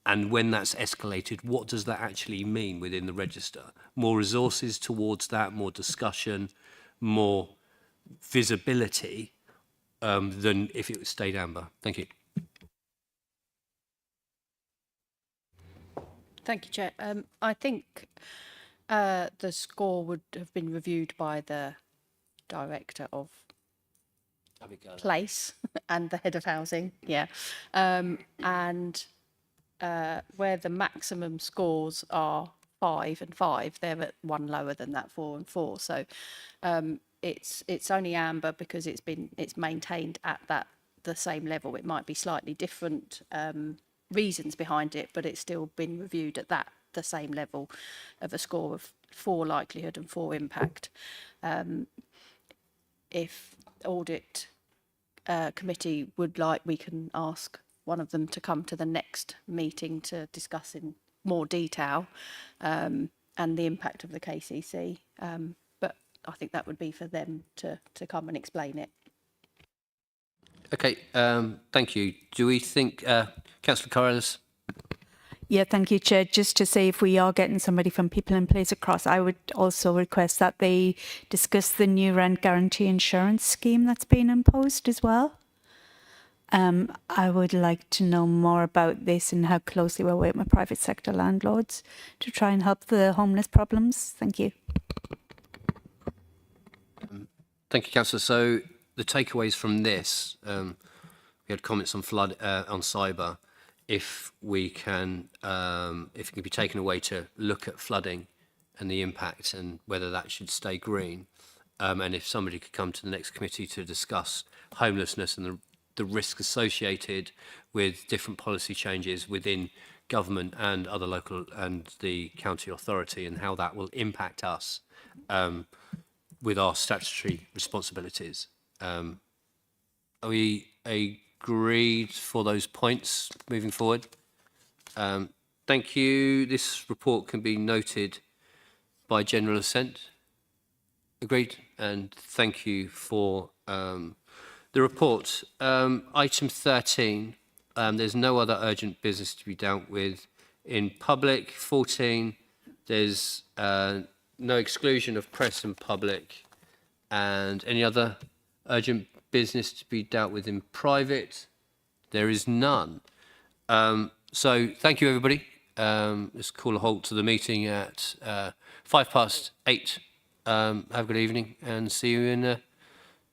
And when that's escalated, what does that actually mean within the register? More resources towards that, more discussion, more visibility than if it stayed amber. Thank you. Thank you, Chair. I think the score would have been reviewed by the director of place and the head of housing, yeah. And where the maximum scores are 5 and 5, they're at one lower than that, 4 and 4. So it's only amber because it's maintained at the same level. It might be slightly different reasons behind it, but it's still been reviewed at the same level of a score of 4 likelihood and 4 impact. If Audit Committee would like, we can ask one of them to come to the next meeting to discuss in more detail and the impact of the KCC. But I think that would be for them to come and explain it. Okay, thank you. Do we think, Councillor Corrales? Yeah, thank you, Chair. Just to say, if we are getting somebody from People in Place across, I would also request that they discuss the new rent guarantee insurance scheme that's been imposed as well. I would like to know more about this and how closely we're working with private sector landlords to try and help the homeless problems. Thank you. Thank you, Councillor. So the takeaways from this, we had comments on flood, on cyber. If it can be taken away to look at flooding and the impact and whether that should stay green, and if somebody could come to the next committee to discuss homelessness and the risk associated with different policy changes within government and other local and the county authority and how that will impact us with our statutory responsibilities. Are we agreed for those points moving forward? Thank you. This report can be noted by general assent. Agreed. And thank you for the report. Item 13, there's no other urgent business to be dealt with in public. 14, there's no exclusion of press and public. And any other urgent business to be dealt with in private? There is none. So thank you, everybody. Let's call a halt to the meeting at 8:05. Have a good evening and see you in